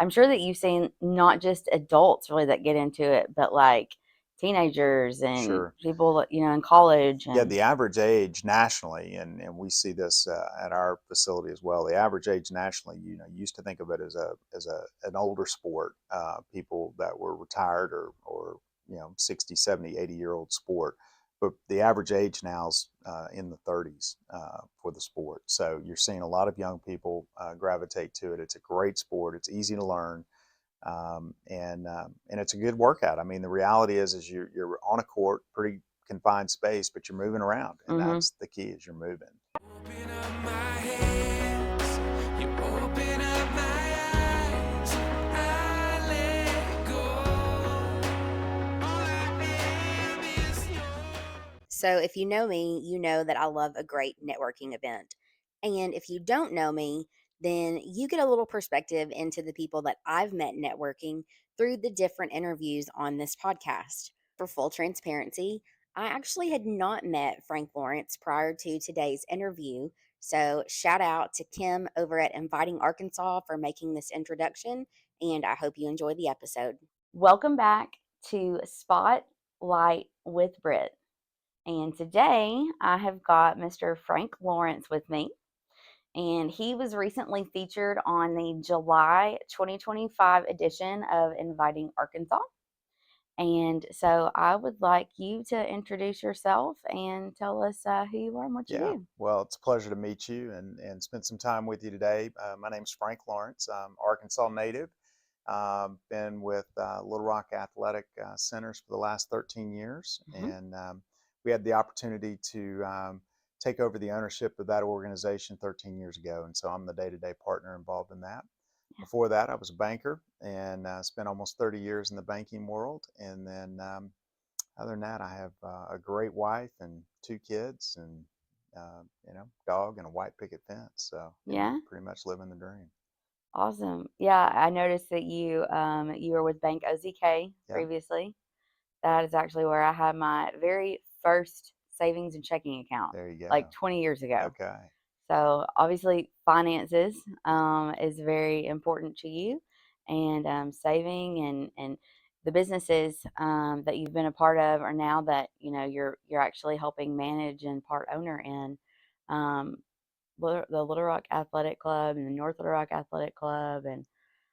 I'm sure that you've seen not just adults really that get into it, but like teenagers and Sure. people, in Uh, college yeah, and the average age nationally, and we see this at our facility as well. The average age nationally, used to think of it as an older sport, people that were retired or 60, 70, 80-year-old sport. But the average age now is in the 30s for the sport. So you're seeing a lot of young people gravitate to it. It's a great sport. It's easy to learn. And it's a good workout. I mean, the reality is you're on a court, pretty confined space, but you're moving around, and hmm that's the key is you're moving. Open up my hands, you open up my eyes, I let go. All I am is yours. So, if you know me, you know that I love a great networking event. And if you don't know me, then you get a little perspective into the people that I've met networking through the different interviews on this podcast. For full transparency, I actually had not met Frank Lawrence prior to today's interview. So, shout out to Kim over at Inviting Arkansas for making this introduction. And I hope you enjoy the episode. welcome back to Spotlight with Britt. And today I have got Mr. Frank Lawrence with me. And he was recently featured on the July 2025 edition of Inviting Arkansas. And so I would like you to introduce yourself and tell us who you are and what you Yeah, do. well, it's a pleasure to meet you and spend some time with you today. My name's Frank Lawrence. I'm Arkansas native. Been with Little Rock Athletic Centers for the last 13 years, Mhm. and we had the opportunity to take over the ownership of that organization 13 years ago, and so I'm the day-to-day partner involved in that. Yeah. Before that, I was a banker and spent almost 30 years in the banking world, and then other than that, I have a great wife and two kids, and dog and a white picket fence. So Yeah. pretty much living the dream. Awesome. Yeah, I noticed that you were with Bank OZK Yeah, previously. That is actually where I had my very first savings and checking account, there you like go. 20 years ago. Okay. So obviously, finances is very important to you, and saving and the businesses that you've been a part of are now that you're actually helping manage and part owner in. Um, the Little Rock Athletic Club and the North Little Rock Athletic Club, and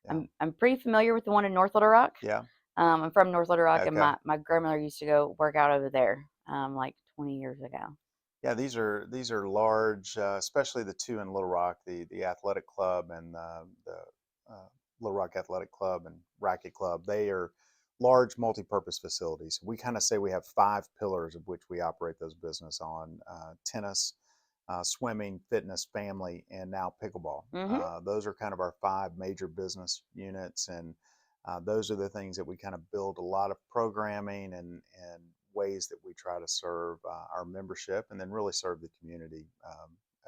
Yeah. I'm pretty familiar with the one in North Little Rock. Yeah. I'm from North Little Rock, and Okay. my grandmother used to go work out over there like 20 years ago. Yeah, these are large, especially the two in Little Rock, the athletic club and the Little Rock Athletic Club and Racket Club. They are large multi-purpose facilities. We kind of say we have five pillars of which we operate those business on: tennis, swimming, fitness, family, and now pickleball. hmm Those are kind of our five major business units, and those are the things that we kind of build a lot of programming and ways that we try to serve our membership and then really serve the community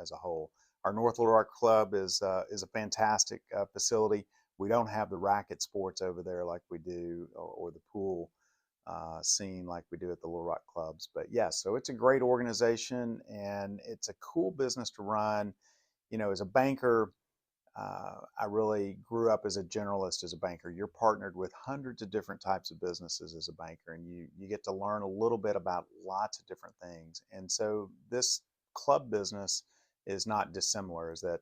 as a whole. Our North Little Rock Club is a fantastic facility. We don't have the racket sports over there like we do, or the pool scene like we do at the Little Rock clubs. But yes, so it's a great organization and it's a cool business to run. As a banker, I really grew up as a generalist as a banker. You're partnered with hundreds of different types of businesses as a banker, and you get to learn a little bit about lots of different things. And so this club business is not dissimilar. Is that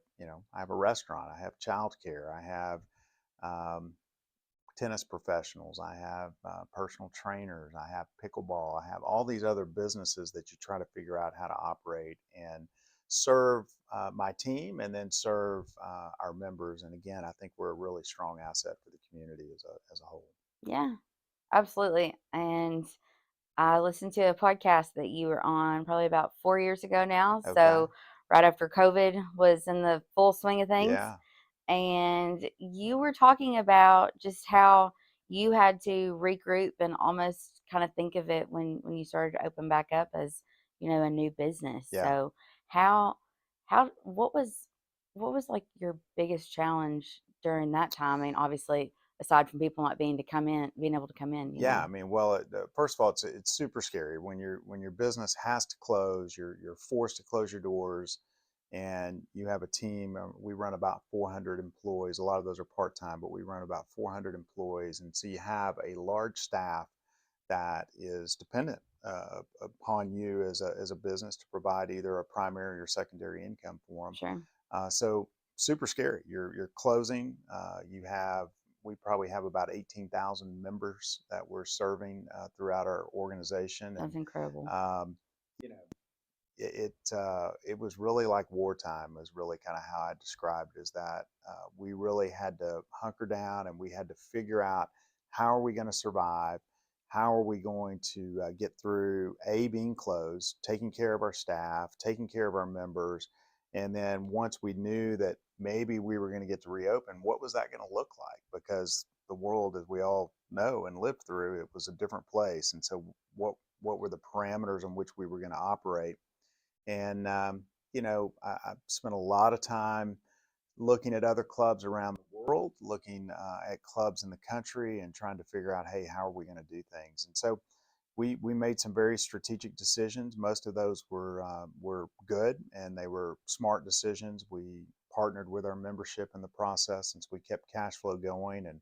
I have a restaurant, I have childcare, I have um, tennis professionals, I have personal trainers, I have pickleball, I have all these other businesses that you try to figure out how to operate and serve my team and then serve our members. And again, I think we're a really strong asset for the community as a whole. Yeah, absolutely. And I listened to a podcast that you were on probably about 4 years ago now. Okay. So right after COVID was in the full swing of things. Yeah. And you were talking about just how you had to regroup and almost kind of think of it when you started to open back up as, a new business. Yeah. So how how what was like your biggest challenge during that time? I mean, obviously aside from people not being able to come in. Yeah, I mean, well, first of all, it's super scary when your business has to close. You're forced to close your doors. and you have a team. We run about 400 employees. A lot of those are part time, but we run about 400 employees, and so you have a large staff that is dependent upon you as a business to provide either a primary or secondary income for them. Sure. So super scary. You're closing. You have we probably have about 18,000 members that we're serving throughout our organization, That's and incredible. um, you know it was really like wartime. Was really kind of how I described it. Is that we really had to hunker down and we had to figure out how are we going to survive, how are we going to get through being closed, taking care of our staff, taking care of our members, and then once we knew that maybe we were going to get to reopen, what was that going to look like? Because the world, as we all know and lived through, it was a different place, and so what were the parameters in which we were going to operate? And I spent a lot of time looking at other clubs around the world, looking at clubs in the country, and trying to figure out, hey, how are we going to do things? And so we made some very strategic decisions. Most of those were good and they were smart decisions. We partnered with our membership in the process, since we kept cash flow going, and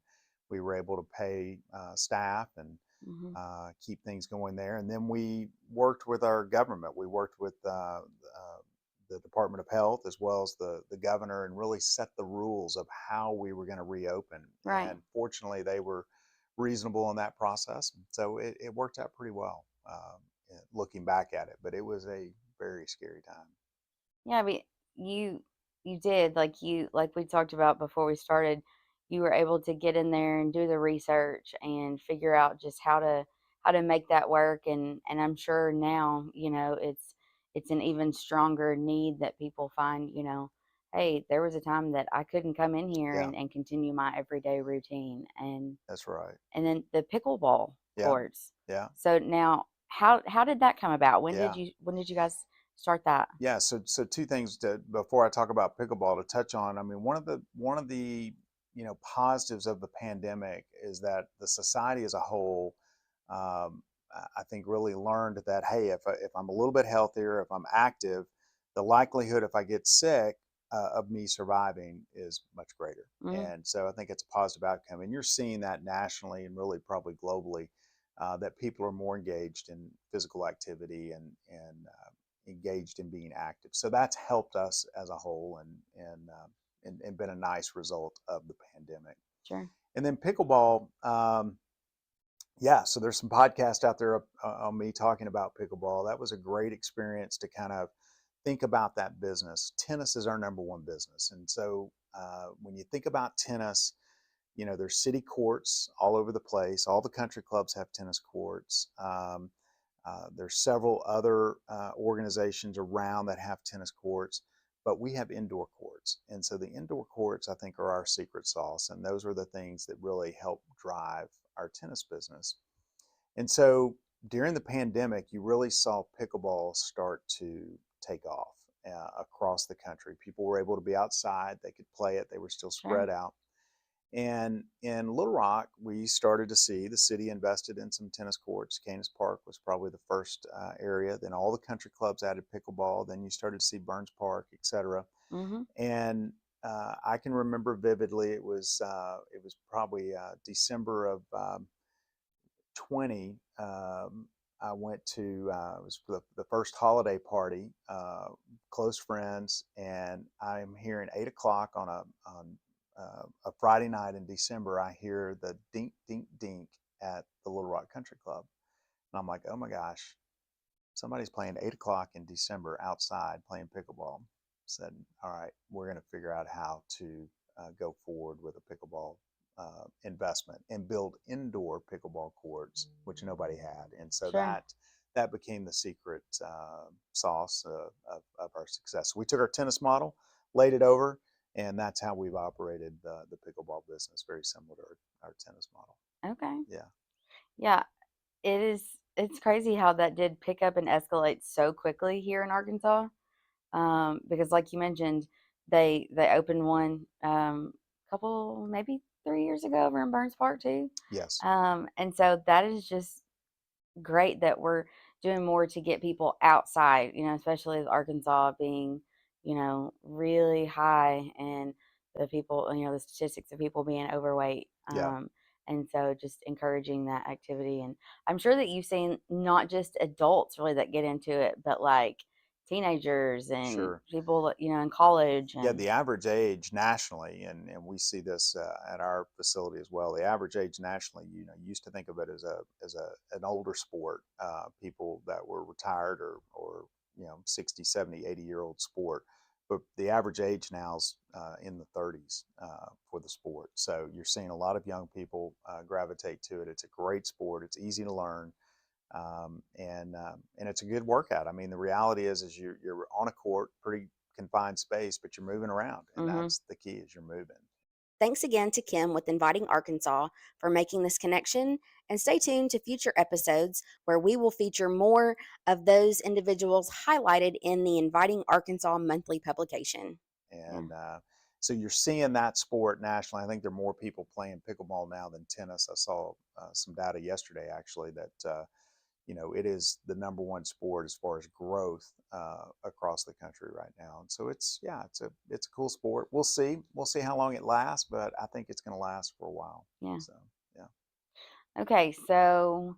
we were able to pay staff and Hmm. keep things going there. And then we worked with our government. We worked with the Department of Health as well as the governor, and really set the rules of how we were going to reopen. Right. And fortunately, they were reasonable in that process. So it worked out pretty well looking back at it, but it was a very scary time. Yeah, but you you did like we talked about before we started, you were able to get in there and do the research and figure out just how to make that work, and I'm sure now, it's an even stronger need that people find, hey, there was a time that I couldn't come in here Yeah, and continue my everyday routine, that's right. and then the pickleball Yeah, courts. yeah, So now how did that come about? yeah. When did you guys start that? Yeah, so two things before I talk about pickleball to touch on. I mean, one of the positives of the pandemic is that the society as a whole, I think, really learned that, hey, if I'm a little bit healthier, if I'm active, the likelihood if I get sick of me surviving is much greater. Mhm. And so I think it's a positive outcome, and you're seeing that nationally and really probably globally. That people are more engaged in physical activity and engaged in being active. So that's helped us as a whole, and been a nice result of the pandemic. Sure. And then pickleball, yeah. So there's some podcasts out there on me talking about pickleball. That was a great experience to kind of think about that business. Tennis is our number one business, and so when you think about tennis, there's city courts all over the place. All the country clubs have tennis courts. There's several other organizations around that have tennis courts, but we have indoor courts. And so the indoor courts, I think, are our secret sauce. And those are the things that really help drive our tennis business. And so during the pandemic, you really saw pickleball start to take off across the country. People were able to be outside, they could play it, they were still Sure. spread out. And in Little Rock, we started to see the city invested in some tennis courts. Canis Park was probably the first area. Then all the country clubs added pickleball. Then you started to see Burns Park, etc. Mhm. And I can remember vividly. It was probably December of 20. I went to it was the first holiday party, close friends, and I'm hearing 8 o'clock on a Friday night in December. I hear the dink dink dink at the Little Rock Country Club, and I'm like, oh my gosh, somebody's playing 8 o'clock in December outside playing pickleball. Said, all right, we're going to figure out how to go forward with a pickleball investment and build indoor pickleball courts, which nobody had. And so Sure. that became the secret sauce of our success. So we took our tennis model, laid it over, and that's how we've operated the pickleball business, very similar to our tennis model. Okay. Yeah. Yeah, it's crazy how that did pick up and escalate so quickly here in Arkansas. Because like you mentioned, they opened one couple maybe 3 years ago over in Burns Park too. Yes. And so that is just great that we're doing more to get people outside, especially with Arkansas being, really high in the people, the statistics of people being overweight. Yeah, And so just encouraging that activity. And I'm sure that you've seen not just adults really that get into it, but like teenagers and sure. people, in college Yeah, and the average age nationally, and we see this at our facility as well. The average age nationally, you used to think of it as an older sport, people that were retired or 60, 70, 80-year-old sport. But the average age now is in the 30s for the sport. So you're seeing a lot of young people gravitate to it. It's a great sport. It's easy to learn, and it's a good workout. I mean, the reality is you're on a court, pretty confined space, but you're moving around, and hmm that's the key is you're moving. Thanks again to Kim with Inviting Arkansas for making this connection, and stay tuned to future episodes where we will feature more of those individuals highlighted in the Inviting Arkansas monthly publication. yeah. And so you're seeing that sport nationally. I think there are more people playing pickleball now than tennis. I saw some data yesterday actually that it is the number one sport as far as growth across the country right now. And so it's a cool sport. We'll see how long it lasts, but I think it's going to last for a while. Yeah. So yeah. Okay, so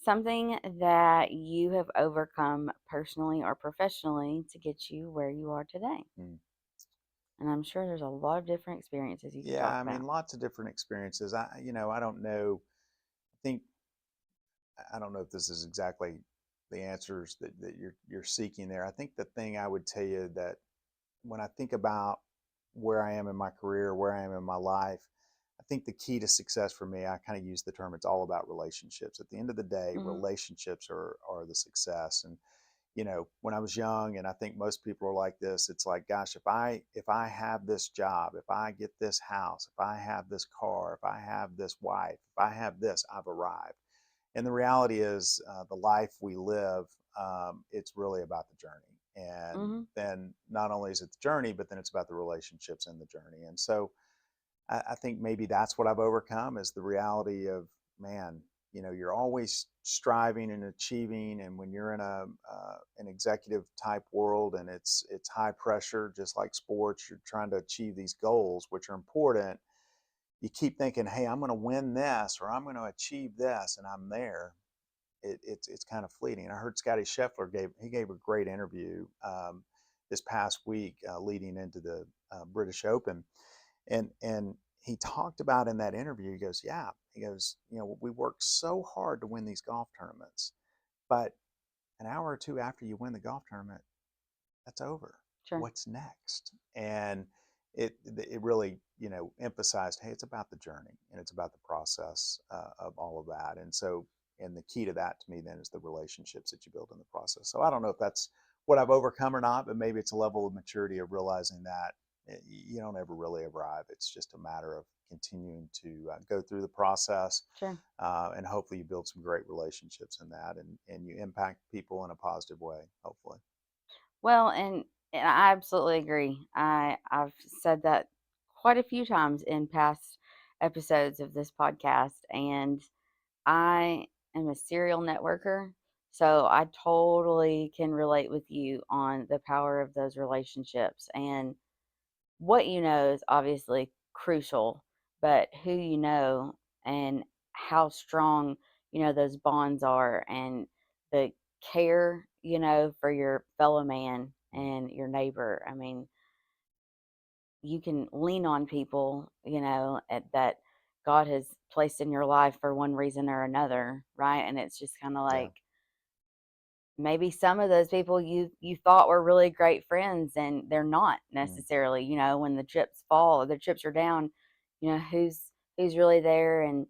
something that you have overcome personally or professionally to get you where you are today. Mm. And I'm sure there's a lot of different experiences you could Yeah, talk I mean, about. lots of different experiences. I don't know. Think I don't know if this is exactly the answers that you're seeking there. I think the thing I would tell you that when I think about where I am in my career, where I am in my life, I think the key to success for me, I kind of use the term, it's all about relationships. At the end of the day, hmm relationships are the success. And when I was young, and I think most people are like this, it's like, gosh, if I have this job, if I get this house, if I have this car, if I have this wife, if I have this, I've arrived. And the reality is, the life we live, it's really about the journey. And hmm then not only is it the journey, but then it's about the relationships in the journey. And so I think maybe that's what I've overcome is the reality of, man, you're always striving and achieving. And when you're in an executive type world and it's high pressure, just like sports, you're trying to achieve these goals, which are important. You keep thinking, hey, I'm going to win this or I'm going to achieve this, and I'm there. It's kind of fleeting. And I heard Scotty Scheffler gave a great interview this past week leading into the British Open, and he talked about in that interview. He goes, yeah, he goes, we worked so hard to win these golf tournaments, but an hour or two after you win the golf tournament, that's over. Sure. What's next? And it really emphasized, hey, it's about the journey and it's about the process of all of that. And the key to that to me then is the relationships that you build in the process. So I don't know if that's what I've overcome or not, but maybe it's a level of maturity of realizing that you don't ever really arrive. It's just a matter of continuing to go through the process, Sure. and hopefully you build some great relationships in that, and you impact people in a positive way, hopefully. Well, and I absolutely agree. I've said that quite a few times in past episodes of this podcast, and I am a serial networker, so I totally can relate with you on the power of those relationships. And what you know is obviously crucial, but who you know and how strong, those bonds are, and the care, for your fellow man Mm. and your neighbor. I mean, you can lean on people, that God has placed in your life for one reason or another, right? And it's just kind of Yeah. like, maybe some of those people you thought were really great friends and they're not Mm. necessarily, when the chips fall or the chips are down, who's really there. And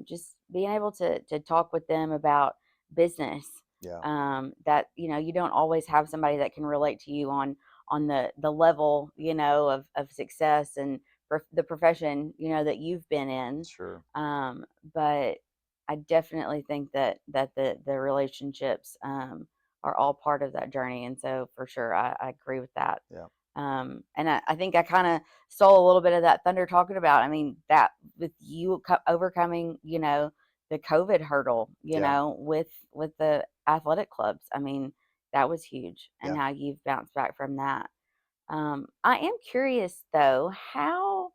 just being able to talk with them about business, Yeah. that you don't always have somebody that can relate to you on the level, of success and the profession, that you've been in. Sure. But I definitely think that the relationships, are all part of that journey, and so for sure, I agree with that. Yeah. And I think I kind of stole a little bit of that thunder talking about. I mean, that with you overcoming, the COVID hurdle, Yeah. with the athletic clubs. I mean, that was huge, and Yeah. how you've bounced back from that. I am curious though, how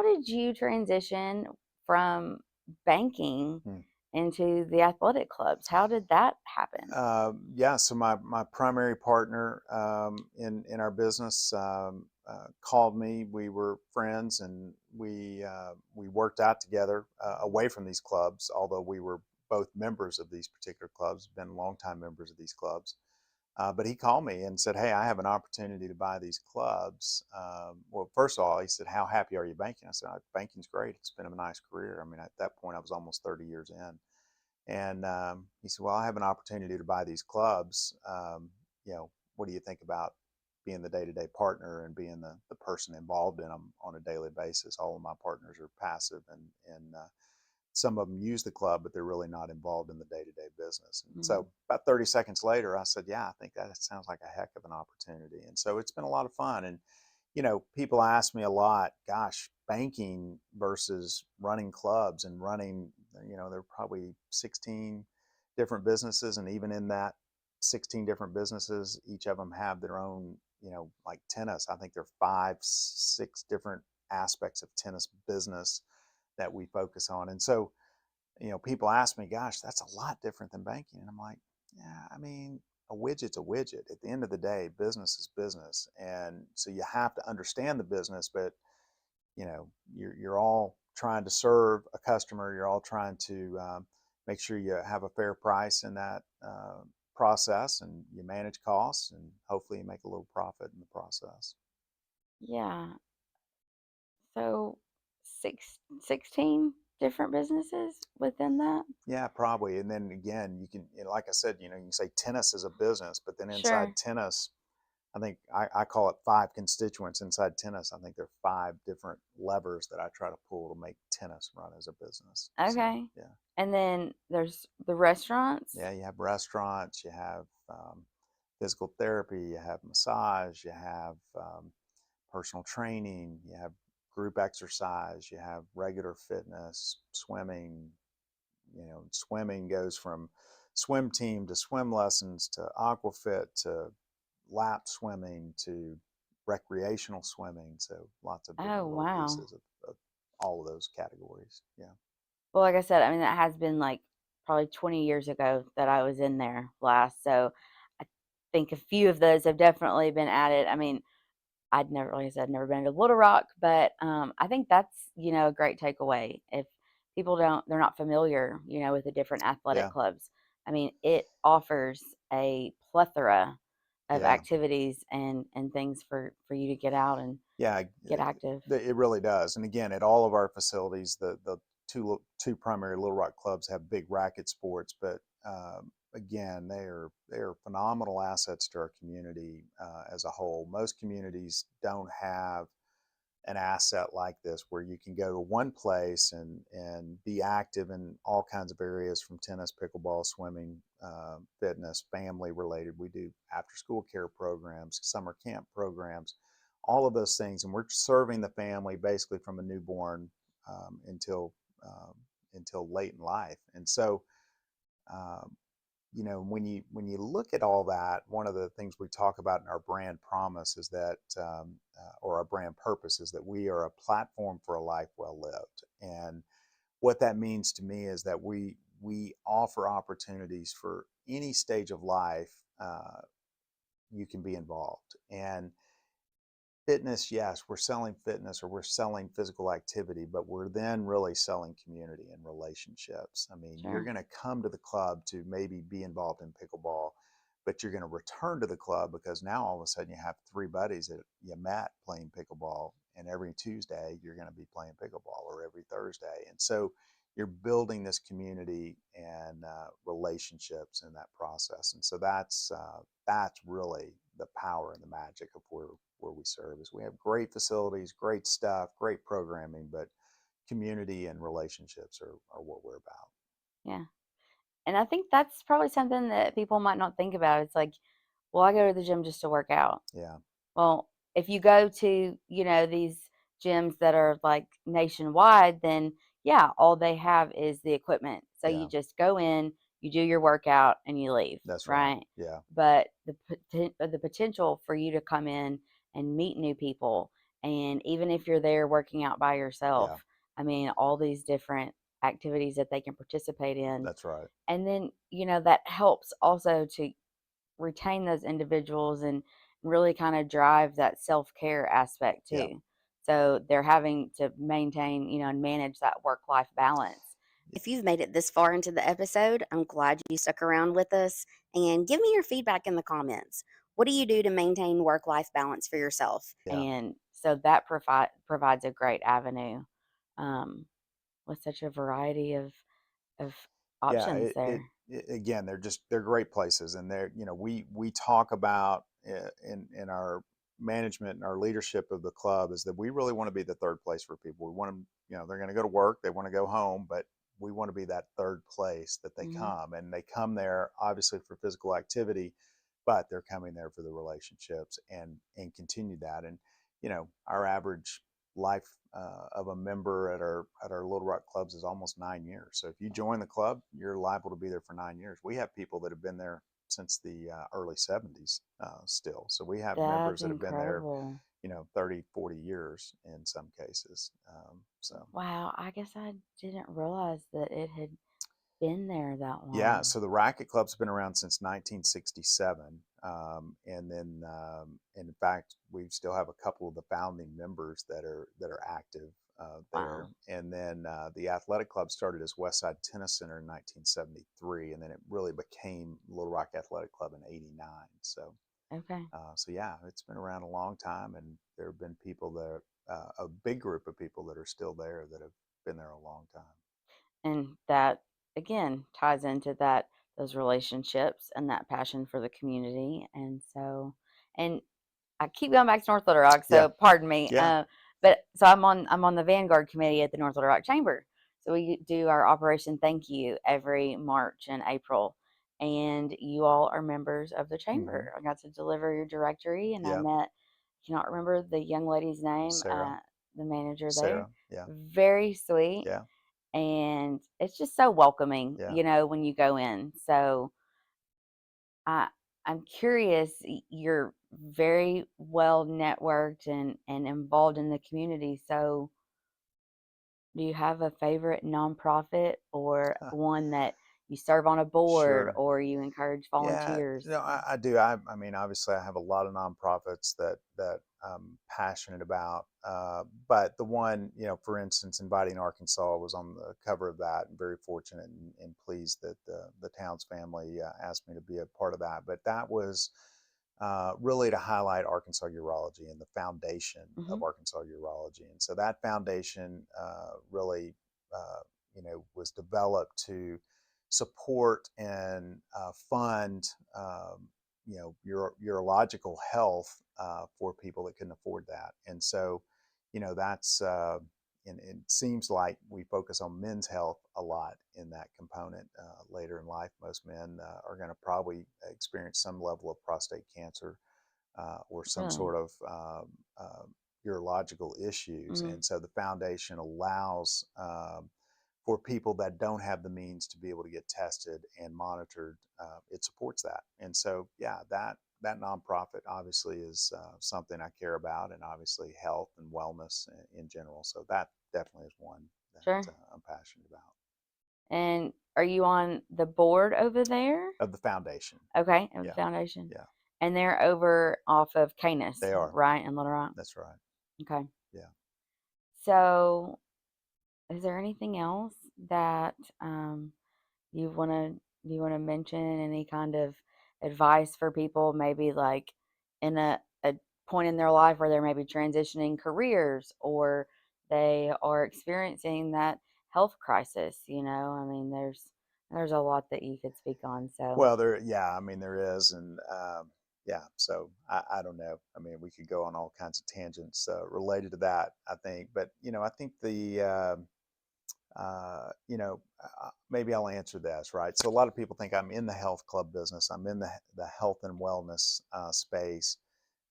did you transition from banking Hmm. into the athletic clubs? How did that happen? Yeah, so my primary partner in our business called me. We were friends, and we worked out together away from these clubs. Although we were both members of these particular clubs, been longtime members of these clubs. But he called me and said, "Hey, I have an opportunity to buy these clubs." Well, first of all, he said, "How happy are you banking?" I said, "Banking's great. It's been a nice career." I mean, at that point, I was almost 30 years in. And he said, "Well, I have an opportunity to buy these clubs. What do you think about being the day-to-day partner and being the person involved in them on a daily basis?" All of my partners are passive, and some of them use the club, but they're really not involved in the day-to-day business. And Mhm. so about 30 seconds later, I said, "Yeah, I think that sounds like a heck of an opportunity." And so it's been a lot of fun. And people ask me a lot, gosh, banking versus running clubs and running, there are probably 16 different businesses. And even in that 16 different businesses, each of them have their own, like tennis. I think there are 5, 6 different aspects of tennis business that we focus on. And so, people ask me, gosh, that's a lot different than banking. And I'm like, yeah, I mean, a widget's a widget. At the end of the day, business is business. And so you have to understand the business, but you're all trying to serve a customer. You're all trying to make sure you have a fair price in that process, and you manage costs, and hopefully you make a little profit in the process. Yeah. So 16 different businesses within that? Yeah, probably. And then again, you can, like I said, you can say tennis is a business, but then inside Sure. tennis, I think I call it 5 constituents inside tennis. I think there are 5 different levers that I try to pull to make tennis run as a business. So, Okay. yeah. And then there's the restaurants? Yeah, you have restaurants, you have physical therapy, you have massage, you have personal training, you have group exercise, you have regular fitness, swimming. Swimming goes from swim team to swim lessons to aquafit to lap swimming to recreational swimming. So lots of Oh, different little wow. pieces of all of those categories. Yeah. Well, like I said, I mean, that has been like probably 20 years ago that I was in there last. So I think a few of those have definitely been added. I mean, I'd never, like I said, never been to Little Rock, but I think that's, a great takeaway. If people they're not familiar, with the different athletic Yeah. clubs. I mean, it offers a plethora of Yeah. activities and things for you to get out and Yeah. get active. It really does. And again, at all of our facilities, the two primary Little Rock clubs have big racket sports, but again, they are phenomenal assets to our community as a whole. Most communities don't have an asset like this where you can go to one place and be active in all kinds of areas, from tennis, pickleball, swimming, fitness, family related. We do after school care programs, summer camp programs, all of those things, and we're serving the family basically from a newborn um, until late in life. And so um, when you look at all that, one of the things we talk about in our brand promise is that, or our brand purpose is that we are a platform for a life well lived. And what that means to me is that we offer opportunities for any stage of life. You can be involved. And fitness, yes, we're selling fitness or we're selling physical activity, but we're then really selling community and relationships. I mean, you're Sure. going to come to the club to maybe be involved in pickleball, but you're going to return to the club because now all of a sudden you have 3 buddies that you met playing pickleball, and every Tuesday you're going to be playing pickleball, or every Thursday. And so you're building this community and relationships in that process. And so that's really the power and the magic of where we serve. Is we have great facilities, great stuff, great programming, but community and relationships are what we're about. Yeah. And I think that's probably something that people might not think about. It's like, well, I go to the gym just to work out. Yeah. Well, if you go to, these gyms that are like nationwide, then yeah, all they have is the equipment. So you Yeah. just go in, you do your workout, and you leave, That's right. right? Yeah. But the potential for you to come in and meet new people. And even if you're there working out by yourself, Yeah, I mean, all these different activities that they can participate in. that's right. And then, that helps also to retain those individuals and really kind of drive that self-care aspect Yeah. too. So they're having to maintain, and manage that work-life balance. If you've made it this far into the episode, I'm glad you stuck around with us and give me your feedback in the comments. What do you do to maintain work life balance for yourself? Yeah. And so that provides a great avenue, um, with such a variety of Yeah, options there. again, they're great places, and we talk about in our management and our leadership of the club is that we really want to be the third place for people. We want them, they're going to go to work, they want to go home, but we want to be that third place that they Hmm. come, and they come there obviously for physical activity, but they're coming there for the relationships and continue that. And our average life of a member at our Little Rock clubs is almost 9 years. So if you join the club, you're liable to be there for 9 years. We have people that have been there since the early 70s still. So we have That's members that have been there, incredible. 30, 40 years in some cases. So Wow, I guess I didn't realize that it had been there that yeah, long. so the Racket Club's been around since 1967, and in fact, we still have a couple of the founding members that are active there. Wow. And then the Athletic Club started as Westside Tennis Center in 1973, and then it really became Little Rock Athletic Club in '89. Okay. So yeah, it's been around a long time, and there have been people that a big group of people that are still there that have been there a long time. And that again ties into those relationships and that passion for the community. And so, and I keep going back to North Little Rock, Yeah, so pardon me. yeah. But so I'm on the Vanguard committee at the North Little Rock Chamber. So we do our Operation Thank You every March and April, and you all are members of the Hmm. chamber. I got to deliver your directory, and I Yeah. met. I cannot remember the young lady's name, Sarah. the manager there. Sarah. Yeah. Very sweet, Yeah. and it's just so welcoming, Yeah. when you go in. So I I'm curious. You're very well networked and involved in the community. So, do you have a favorite nonprofit or Huh. one that you serve on a board Sure. or you encourage Yeah. volunteers? I do. I mean, obviously, I have a lot of nonprofits that I'm passionate about. But the one, for instance, Inviting Arkansas was on the cover of that, and very fortunate and pleased that the Towns family asked me to be a part of that. But that was really to highlight Arkansas urology and the foundation Hmm. of Arkansas urology. And so that foundation really, was developed to support and fund, urological health for people that couldn't afford that. And so, that's and it seems like we focus on men's health a lot in that component. Later in life, most men are going to probably experience some level of prostate cancer or some Really? sort of urological issues. Hmm. And so the foundation allows for people that don't have the means to be able to get tested and monitored. It supports that. And so, yeah, that nonprofit obviously is something I care about, and obviously health and wellness in general. So that definitely is one Sure. that I'm passionate about. And are you on the board over there? Of the foundation. Okay, of the Yeah, foundation. yeah, And they're over off of Canis, they are. right, in Little Rock? That's right. Okay. Yeah. So, is there anything else that you want to you want to mention? Any kind of advice for people, maybe like in a point in their life where they're maybe transitioning careers or they are experiencing that health crisis? I mean, there's a lot that you could speak on. So, Well, yeah, I mean, there is. And yeah, so I don't know. I mean, we could go on all kinds of tangents related to that, I think. But, I think maybe I'll answer this, right? So a lot of people think I'm in the health club business, I'm in the health and wellness space.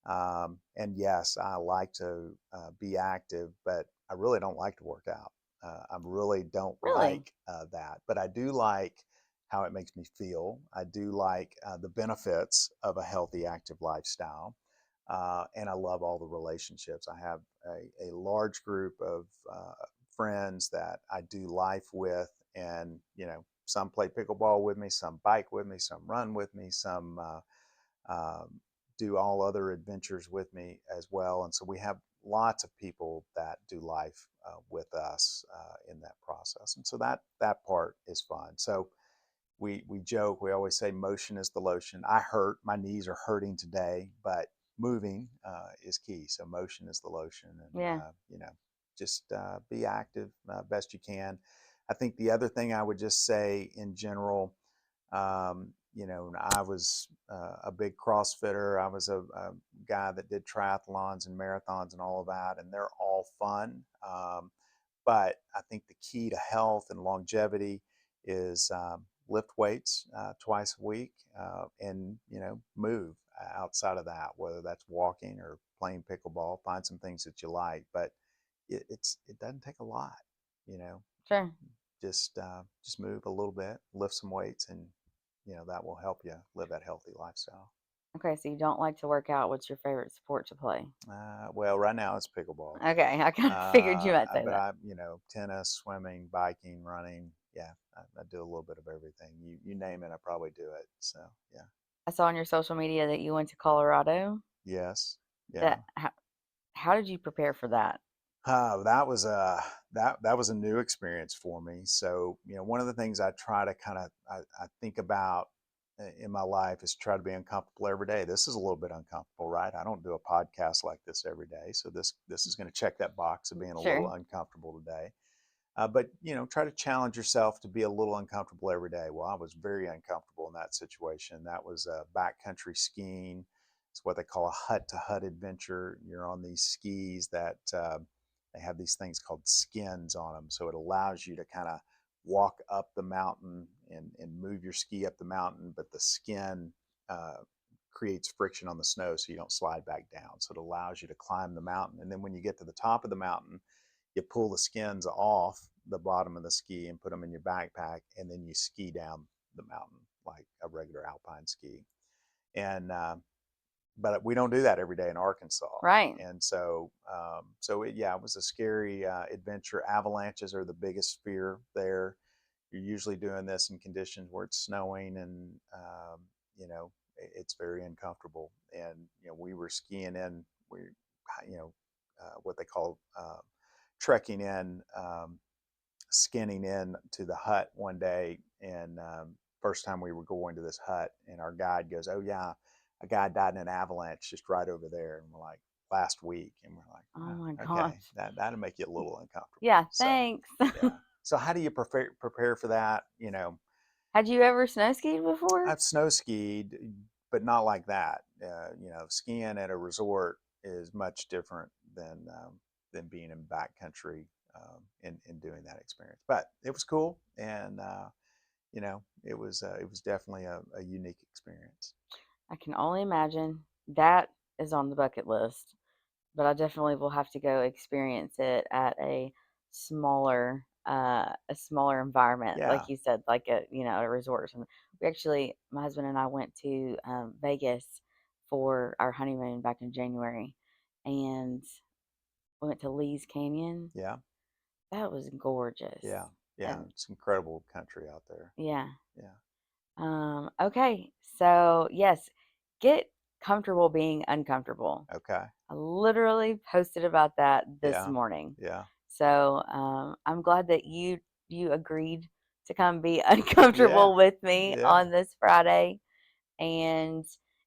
And yes, I like to be active, but I really don't like to work out. I really don't really, like that. But I do like how it makes me feel. I do like the benefits of a healthy, active lifestyle. and I love all the relationships. I have a large group of friends that I do life with, and some play pickleball with me, some bike with me, some run with me, some do all other adventures with me as well. And so we have lots of people that do life with us in that process, and so that part is fun. So we joke, we always say motion is the lotion. I hurt, my knees are hurting today, but moving is key. So motion is the lotion, and Yeah. just be active best you can. I think the other thing I would just say in general, I was a big CrossFitter. I was a guy that did triathlons and marathons and all of that, and they're all fun. But I think the key to health and longevity is lift weights twice a week, and move outside of that, whether that's walking or playing pickleball. Find some things that you like, but it doesn't take a lot. You know, Sure. just move a little bit, lift some weights, and that will help you live that healthy lifestyle. Okay, so you don't like to work out. What's your favorite sport to play? Well, right now it's pickleball. Okay, I kind of figured you might say But that. tennis, swimming, biking, running. Yeah, I do a little bit of everything. You name it, I probably do it. So yeah, I saw on your social media that you went to Colorado. yes, yeah. That how did you prepare for that? That was a new experience for me. So one of the things I try to I think about in my life is try to be uncomfortable every day. This is a little bit uncomfortable, right? I don't do a podcast like this every day, so this is going to check that box of being a Sure. little uncomfortable today. But try to challenge yourself to be a little uncomfortable every day. Well, I was very uncomfortable in that situation. That was backcountry skiing. It's what they call a hut to hut adventure. You're on these skis that they have these things called skins on them, so it allows you to kind of walk up the mountain and move your ski up the mountain, but the skin uh, creates friction on the snow, so you don't slide back down. So it allows you to climb the mountain, and then when you get to the top of the mountain, you pull the skins off the bottom of the ski and put them in your backpack, and then you ski down the mountain like a regular alpine ski. And but we don't do that every day in Arkansas. Right. And it was a scary adventure. Avalanches are the biggest fear there. You're usually doing this in conditions where it's snowing, and it's very uncomfortable. And we were skiing in what they call trekking in, skinning in to the hut one day, and first time we were going to this hut, and our guide goes, "Oh yeah, a guy died in an avalanche just right over there," and we're like, "Last week," and we're like, Oh my "Okay, gosh. that'll make you a little uncomfortable." Yeah, So thanks. yeah. So how do you prepare for that? Had you ever snow skied before? I've snow skied, but not like that. Skiing at a resort is much different than being in backcountry and doing that experience. But it was cool, and it was definitely a unique experience. I can only imagine. That is on the bucket list, but I definitely will have to go experience it at a smaller environment, Yeah, like you said, like a resort or something. We actually, my husband and I went to Vegas for our honeymoon back in January, and we went to Lee's Canyon. yeah, That was gorgeous. yeah, yeah. And It's incredible country out there. yeah. Yeah. Okay. So yes, get comfortable being uncomfortable. Okay. I literally posted about that this Yeah. morning. Yeah. So I'm glad that you agreed to come be Yeah. uncomfortable with me Yeah. on this Friday. And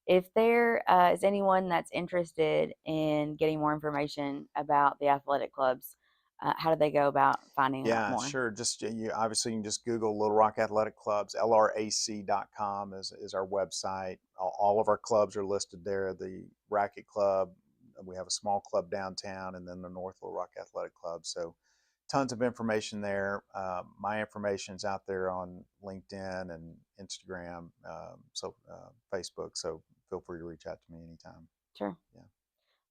if there is anyone that's interested in getting more information about the athletic clubs, how do they go about finding out Yeah, more? sure. Just you obviously you can just Google Little Rock Athletic Clubs. LRAC.com is our website. All of our clubs are listed there. The Racket Club, we have a small club downtown, and then the North Little Rock Athletic Club. So tons of information there. My information's out there on LinkedIn and Instagram, Facebook. So feel free to reach out to me anytime. Sure. Yeah,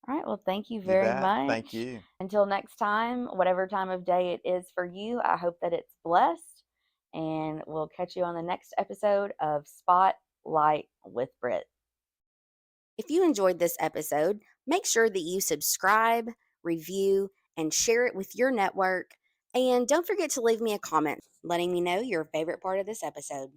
All right. Well, thank you you very bet. Thank much. you. Until next time, whatever time of day it is for you, I hope that it's blessed. And we'll catch you on the next episode of Spotlight with Britt. If you enjoyed this episode, make sure that you subscribe, review, and share it with your network. And don't forget to leave me a comment letting me know your favorite part of this episode.